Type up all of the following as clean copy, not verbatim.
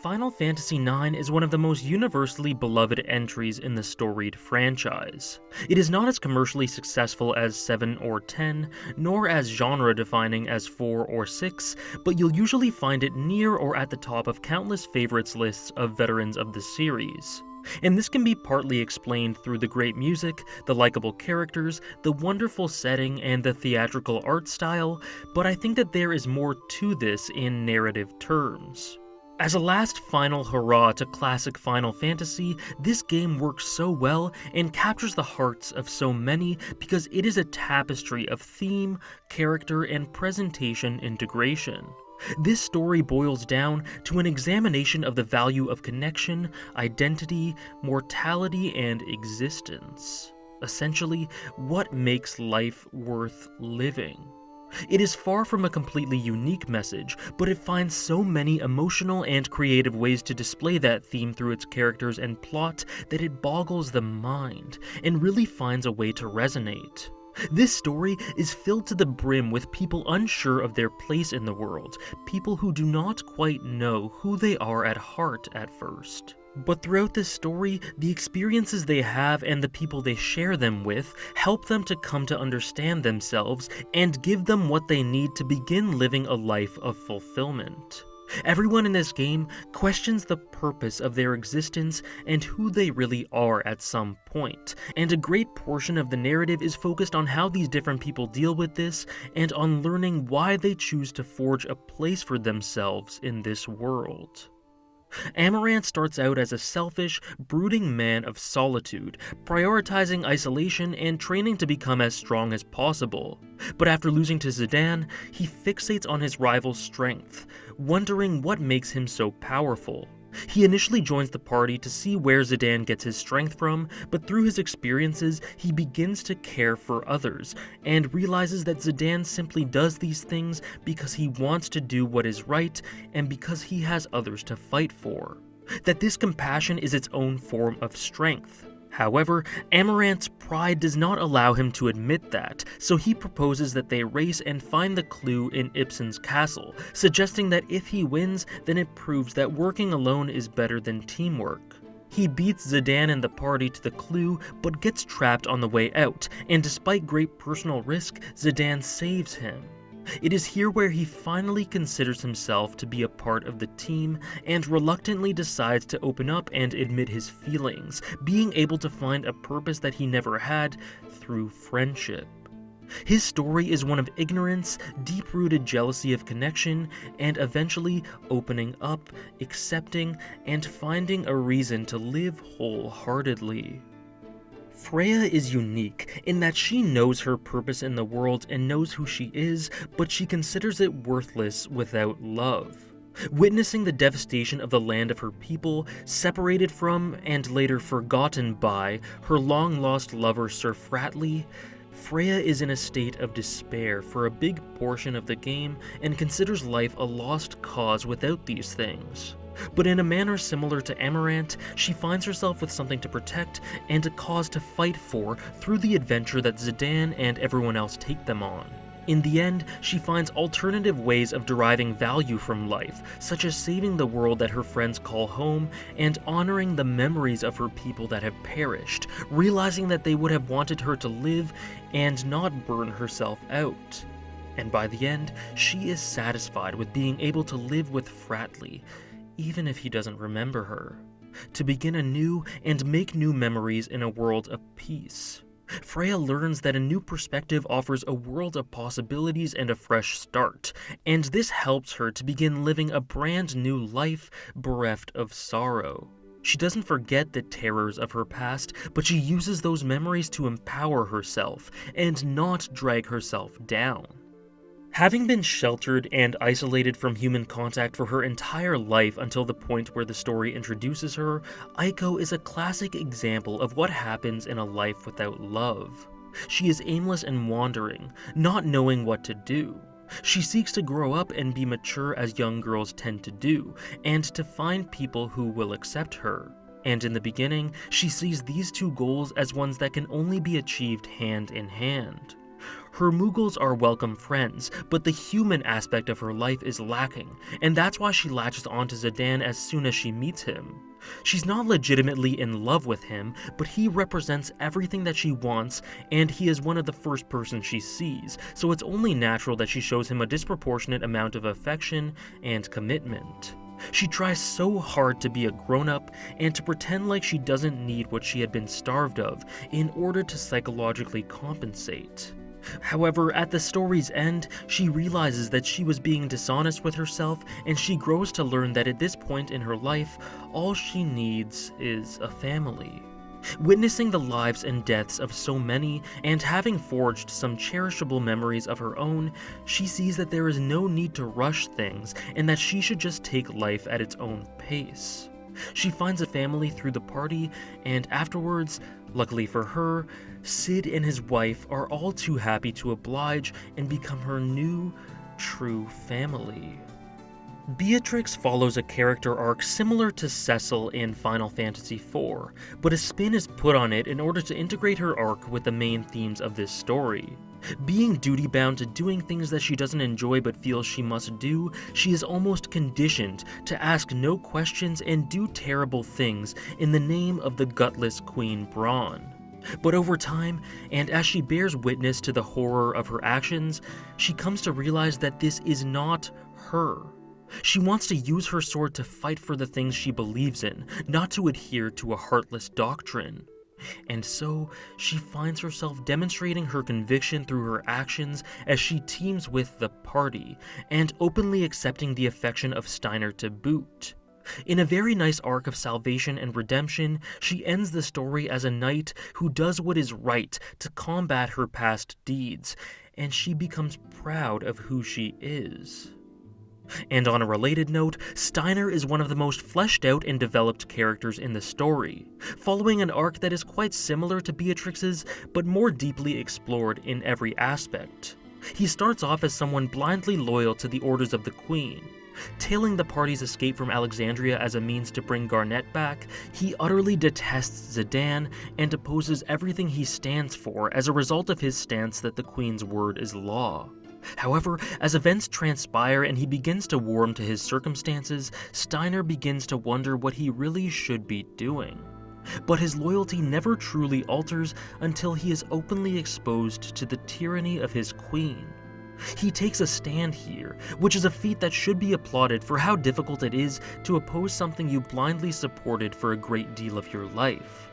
Final Fantasy IX is one of the most universally beloved entries in the storied franchise. It is not as commercially successful as 7 or 10, nor as genre-defining as 4 or 6, but you'll usually find it near or at the top of countless favorites lists of veterans of the series. And this can be partly explained through the great music, the likable characters, the wonderful setting, and the theatrical art style, but I think that there is more to this in narrative terms. As a last final hurrah to classic Final Fantasy, this game works so well and captures the hearts of so many because it is a tapestry of theme, character, and presentation integration. This story boils down to an examination of the value of connection, identity, mortality, and existence. Essentially, what makes life worth living. It is far from a completely unique message, but it finds so many emotional and creative ways to display that theme through its characters and plot that it boggles the mind, and really finds a way to resonate. This story is filled to the brim with people unsure of their place in the world, people who do not quite know who they are at heart at first. But throughout this story, the experiences they have and the people they share them with help them to come to understand themselves and give them what they need to begin living a life of fulfillment. Everyone in this game questions the purpose of their existence and who they really are at some point, and a great portion of the narrative is focused on how these different people deal with this and on learning why they choose to forge a place for themselves in this world. Ameren starts out as a selfish, brooding man of solitude, prioritizing isolation and training to become as strong as possible. But after losing to Sedan, he fixates on his rival's strength, wondering what makes him so powerful. He initially joins the party to see where Sedan gets his strength from, but through his experiences, he begins to care for others, and realizes that Sedan simply does these things because he wants to do what is right, and because he has others to fight for. That this compassion is its own form of strength. However, Amarant's pride does not allow him to admit that, so he proposes that they race and find the clue in Ibsen's castle, suggesting that if he wins, then it proves that working alone is better than teamwork. He beats Sedan and the party to the clue, but gets trapped on the way out, and despite great personal risk, Sedan saves him. It is here where he finally considers himself to be a part of the team and reluctantly decides to open up and admit his feelings, being able to find a purpose that he never had through friendship. His story is one of ignorance, deep-rooted jealousy of connection, and eventually opening up, accepting, and finding a reason to live wholeheartedly. Freya is unique in that she knows her purpose in the world and knows who she is, but she considers it worthless without love. Witnessing the devastation of the land of her people, separated from and later forgotten by her long-lost lover Sir Fratley, Freya is in a state of despair for a big portion of the game and considers life a lost cause without these things. But in a manner similar to Amarant, she finds herself with something to protect and a cause to fight for through the adventure that Sedan and everyone else take them on. In the end, she finds alternative ways of deriving value from life, such as saving the world that her friends call home and honoring the memories of her people that have perished, realizing that they would have wanted her to live and not burn herself out. And by the end, she is satisfied with being able to live with Fratley, even if he doesn't remember her, to begin anew and make new memories in a world of peace. Freya learns that a new perspective offers a world of possibilities and a fresh start, and this helps her to begin living a brand new life bereft of sorrow. She doesn't forget the terrors of her past, but she uses those memories to empower herself and not drag herself down. Having been sheltered and isolated from human contact for her entire life until the point where the story introduces her, Aiko is a classic example of what happens in a life without love. She is aimless and wandering, not knowing what to do. She seeks to grow up and be mature as young girls tend to do, and to find people who will accept her. And in the beginning, she sees these two goals as ones that can only be achieved hand in hand. Her Mughals are welcome friends, but the human aspect of her life is lacking, and that's why she latches onto Sedan as soon as she meets him. She's not legitimately in love with him, but he represents everything that she wants, and he is one of the first persons she sees, so it's only natural that she shows him a disproportionate amount of affection and commitment. She tries so hard to be a grown-up and to pretend like she doesn't need what she had been starved of in order to psychologically compensate. However, at the story's end, she realizes that she was being dishonest with herself, and she grows to learn that at this point in her life, all she needs is a family. Witnessing the lives and deaths of so many, and having forged some cherishable memories of her own, she sees that there is no need to rush things, and that she should just take life at its own pace. She finds a family through the party, and afterwards, luckily for her, Sid and his wife are all too happy to oblige and become her new, true family. Beatrix follows a character arc similar to Cecil in Final Fantasy IV, but a spin is put on it in order to integrate her arc with the main themes of this story. Being duty-bound to doing things that she doesn't enjoy but feels she must do, she is almost conditioned to ask no questions and do terrible things in the name of the gutless Queen Braun. But over time, and as she bears witness to the horror of her actions, she comes to realize that this is not her. She wants to use her sword to fight for the things she believes in, not to adhere to a heartless doctrine. And so, she finds herself demonstrating her conviction through her actions as she teams with the party, and openly accepting the affection of Steiner to boot. In a very nice arc of salvation and redemption, she ends the story as a knight who does what is right to combat her past deeds, and she becomes proud of who she is. And on a related note, Steiner is one of the most fleshed out and developed characters in the story, following an arc that is quite similar to Beatrix's, but more deeply explored in every aspect. He starts off as someone blindly loyal to the orders of the Queen. Tailing the party's escape from Alexandria as a means to bring Garnet back, he utterly detests Sedan and opposes everything he stands for as a result of his stance that the Queen's word is law. However, as events transpire and he begins to warm to his circumstances, Steiner begins to wonder what he really should be doing. But his loyalty never truly alters until he is openly exposed to the tyranny of his queen. He takes a stand here, which is a feat that should be applauded for how difficult it is to oppose something you blindly supported for a great deal of your life.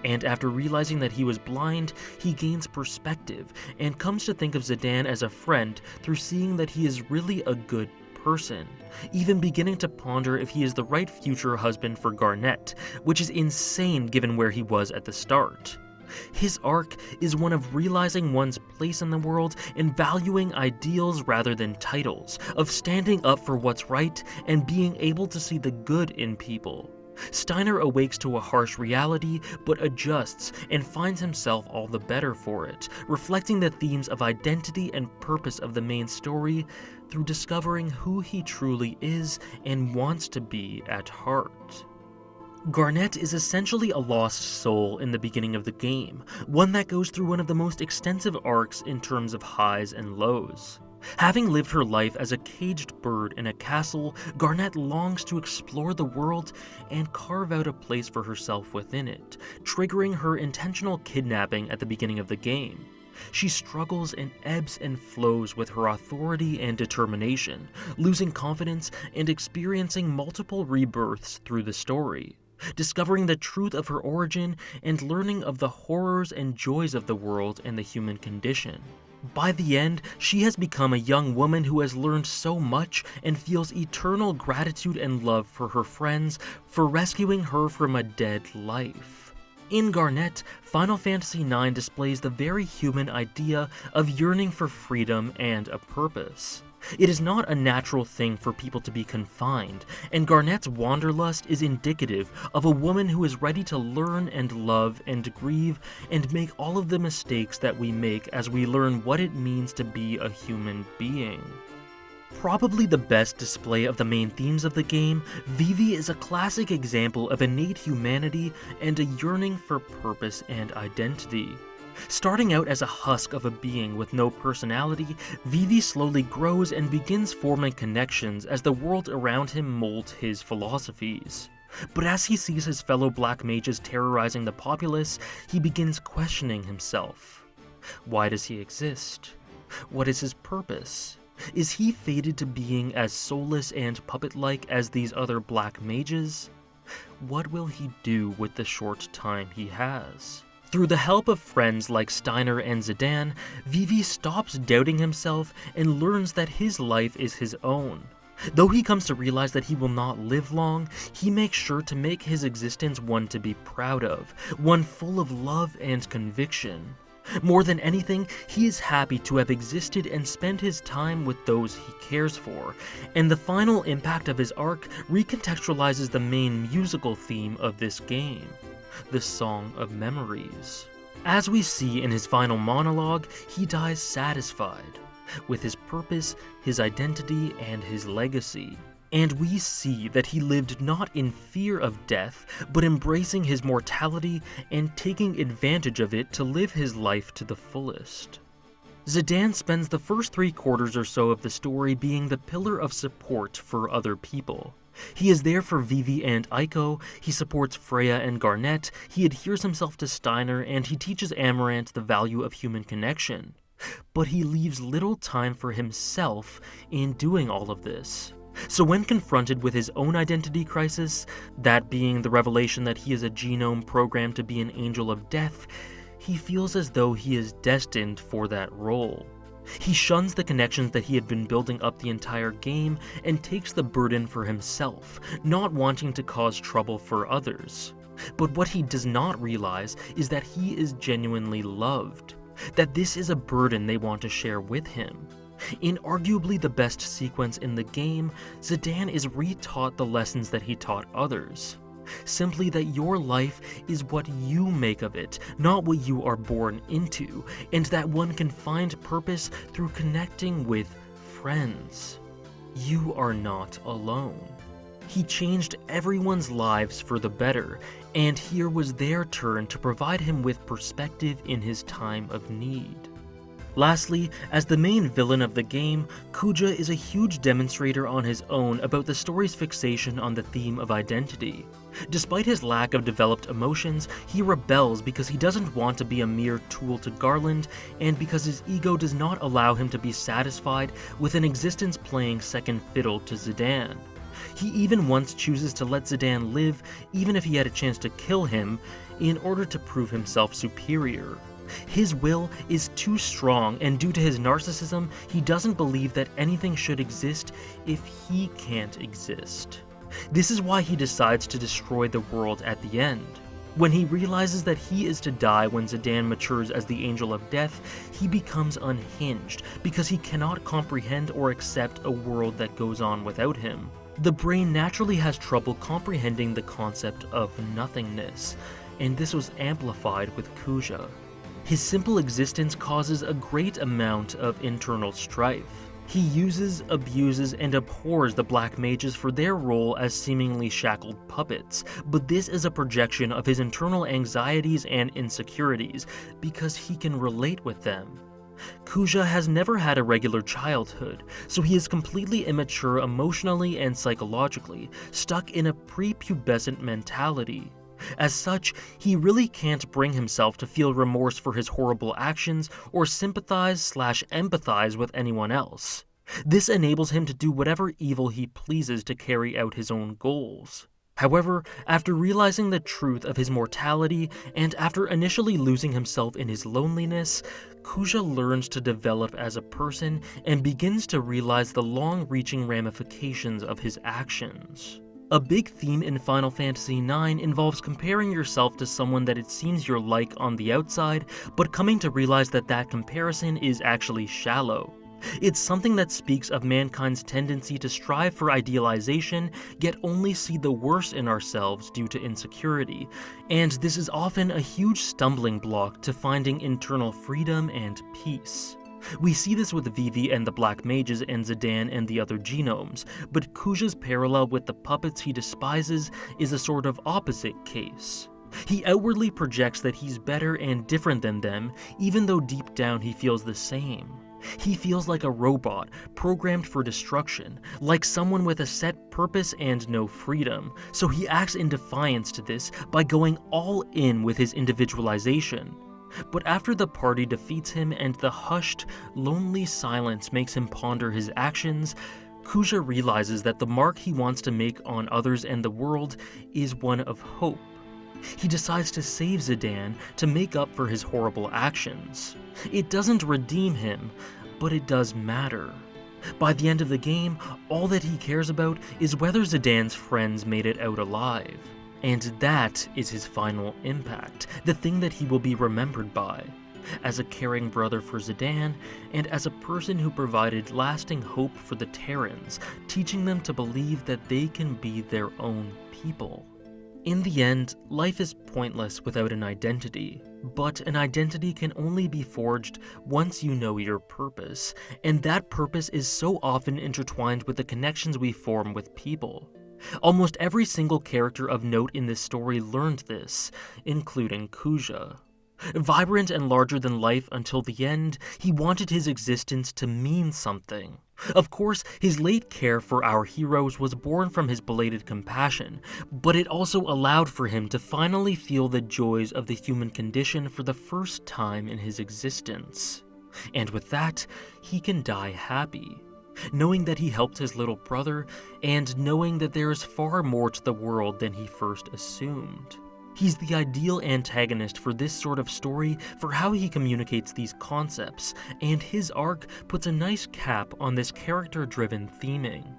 And after realizing that he was blind, he gains perspective and comes to think of Sedan as a friend through seeing that he is really a good person, even beginning to ponder if he is the right future husband for Garnet, which is insane given where he was at the start. His arc is one of realizing one's place in the world and valuing ideals rather than titles, of standing up for what's right and being able to see the good in people. Steiner awakes to a harsh reality, but adjusts and finds himself all the better for it, reflecting the themes of identity and purpose of the main story through discovering who he truly is and wants to be at heart. Garnet is essentially a lost soul in the beginning of the game, one that goes through one of the most extensive arcs in terms of highs and lows. Having lived her life as a caged bird in a castle, Garnet longs to explore the world and carve out a place for herself within it, triggering her intentional kidnapping at the beginning of the game. She struggles and ebbs and flows with her authority and determination, losing confidence and experiencing multiple rebirths through the story, discovering the truth of her origin and learning of the horrors and joys of the world and the human condition. By the end, she has become a young woman who has learned so much and feels eternal gratitude and love for her friends for rescuing her from a dead life. In Garnet, Final Fantasy IX displays the very human idea of yearning for freedom and a purpose. It is not a natural thing for people to be confined, and Garnet's wanderlust is indicative of a woman who is ready to learn and love and grieve and make all of the mistakes that we make as we learn what it means to be a human being. Probably the best display of the main themes of the game, Vivi is a classic example of innate humanity and a yearning for purpose and identity. Starting out as a husk of a being with no personality, Vivi slowly grows and begins forming connections as the world around him molds his philosophies. But as he sees his fellow black mages terrorizing the populace, he begins questioning himself. Why does he exist? What is his purpose? Is he fated to being as soulless and puppet-like as these other black mages? What will he do with the short time he has? Through the help of friends like Steiner and Sedan, Vivi stops doubting himself and learns that his life is his own. Though he comes to realize that he will not live long, he makes sure to make his existence one to be proud of, one full of love and conviction. More than anything, he is happy to have existed and spent his time with those he cares for, and the final impact of his arc recontextualizes the main musical theme of this game, the Song of Memories. As we see in his final monologue, he dies satisfied with his purpose, his identity, and his legacy. And we see that he lived not in fear of death, but embracing his mortality and taking advantage of it to live his life to the fullest. Sedan spends the first 3/4 or so of the story being the pillar of support for other people. He is there for Vivi and Aiko, he supports Freya and Garnet, he adheres himself to Steiner, and he teaches Ameren the value of human connection. But he leaves little time for himself in doing all of this. So when confronted with his own identity crisis, that being the revelation that he is a genome programmed to be an angel of death, he feels as though he is destined for that role. He shuns the connections that he had been building up the entire game and takes the burden for himself, not wanting to cause trouble for others. But what he does not realize is that he is genuinely loved, that this is a burden they want to share with him. In arguably the best sequence in the game, Sedan is retaught the lessons that he taught others. Simply that your life is what you make of it, not what you are born into, and that one can find purpose through connecting with friends. You are not alone. He changed everyone's lives for the better, and here was their turn to provide him with perspective in his time of need. Lastly, as the main villain of the game, Kuja is a huge demonstrator on his own about the story's fixation on the theme of identity. Despite his lack of developed emotions, he rebels because he doesn't want to be a mere tool to Garland, and because his ego does not allow him to be satisfied with an existence playing second fiddle to Sedan. He even once chooses to let Sedan live, even if he had a chance to kill him, in order to prove himself superior. His will is too strong, and due to his narcissism, he doesn't believe that anything should exist if he can't exist. This is why he decides to destroy the world at the end. When he realizes that he is to die when Sedan matures as the Angel of Death, he becomes unhinged because he cannot comprehend or accept a world that goes on without him. The brain naturally has trouble comprehending the concept of nothingness, and this was amplified with Kuja. His simple existence causes a great amount of internal strife. He uses, abuses, and abhors the Black Mages for their role as seemingly shackled puppets, but this is a projection of his internal anxieties and insecurities, because he can relate with them. Kuja has never had a regular childhood, so he is completely immature emotionally and psychologically, stuck in a prepubescent mentality. As such, he really can't bring himself to feel remorse for his horrible actions or sympathize/empathize with anyone else. This enables him to do whatever evil he pleases to carry out his own goals. However, after realizing the truth of his mortality, and after initially losing himself in his loneliness, Kuja learns to develop as a person and begins to realize the long-reaching ramifications of his actions. A big theme in Final Fantasy IX involves comparing yourself to someone that it seems you're like on the outside, but coming to realize that that comparison is actually shallow. It's something that speaks of mankind's tendency to strive for idealization, yet only see the worst in ourselves due to insecurity, and this is often a huge stumbling block to finding internal freedom and peace. We see this with Vivi and the Black Mages and Sedan and the other genomes, but Kuja's parallel with the puppets he despises is a sort of opposite case. He outwardly projects that he's better and different than them, even though deep down he feels the same. He feels like a robot, programmed for destruction, like someone with a set purpose and no freedom, so he acts in defiance to this by going all in with his individualization. But after the party defeats him and the hushed, lonely silence makes him ponder his actions, Kuja realizes that the mark he wants to make on others and the world is one of hope. He decides to save Sedan to make up for his horrible actions. It doesn't redeem him, but it does matter. By the end of the game, all that he cares about is whether Sedan's friends made it out alive. And that is his final impact, the thing that he will be remembered by. As a caring brother for Sedan, and as a person who provided lasting hope for the Terrans, teaching them to believe that they can be their own people. In the end, life is pointless without an identity, but an identity can only be forged once you know your purpose, and that purpose is so often intertwined with the connections we form with people. Almost every single character of note in this story learned this, including Kuja. Vibrant and larger than life until the end, he wanted his existence to mean something. Of course, his late care for our heroes was born from his belated compassion, but it also allowed for him to finally feel the joys of the human condition for the first time in his existence. And with that, he can die happy, knowing that he helped his little brother, and knowing that there is far more to the world than he first assumed. He's the ideal antagonist for this sort of story for how he communicates these concepts, and his arc puts a nice cap on this character-driven theming.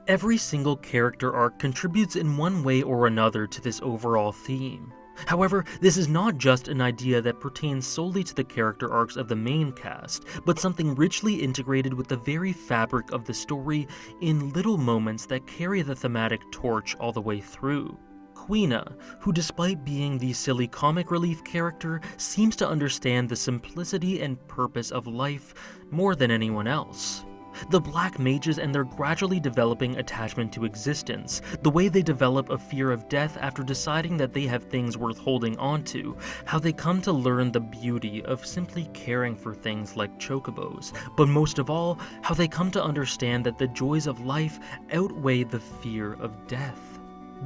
Every single character arc contributes in one way or another to this overall theme. However, this is not just an idea that pertains solely to the character arcs of the main cast, but something richly integrated with the very fabric of the story in little moments that carry the thematic torch all the way through. Quina, who despite being the silly comic relief character, seems to understand the simplicity and purpose of life more than anyone else. The Black Mages and their gradually developing attachment to existence, the way they develop a fear of death after deciding that they have things worth holding onto, how they come to learn the beauty of simply caring for things like chocobos, but most of all, how they come to understand that the joys of life outweigh the fear of death.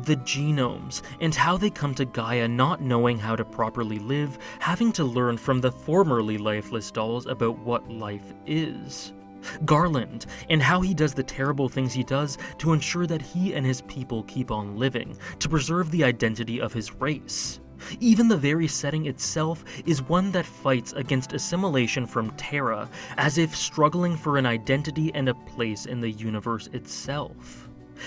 The genomes, and how they come to Gaia not knowing how to properly live, having to learn from the formerly lifeless dolls about what life is. Garland, and how he does the terrible things he does to ensure that he and his people keep on living, to preserve the identity of his race. Even the very setting itself is one that fights against assimilation from Terra, as if struggling for an identity and a place in the universe itself.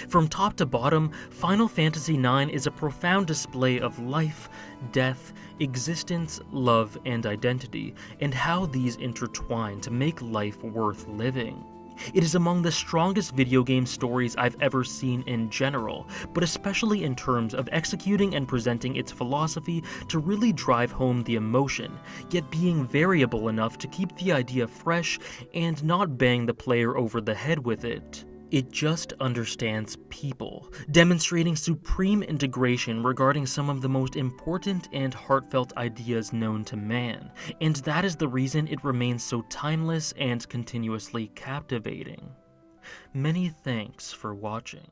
From top to bottom, Final Fantasy IX is a profound display of life, death, existence, love, and identity, and how these intertwine to make life worth living. It is among the strongest video game stories I've ever seen in general, but especially in terms of executing and presenting its philosophy to really drive home the emotion, yet being variable enough to keep the idea fresh and not bang the player over the head with it. It just understands people, demonstrating supreme integration regarding some of the most important and heartfelt ideas known to man, and that is the reason it remains so timeless and continuously captivating. Many thanks for watching.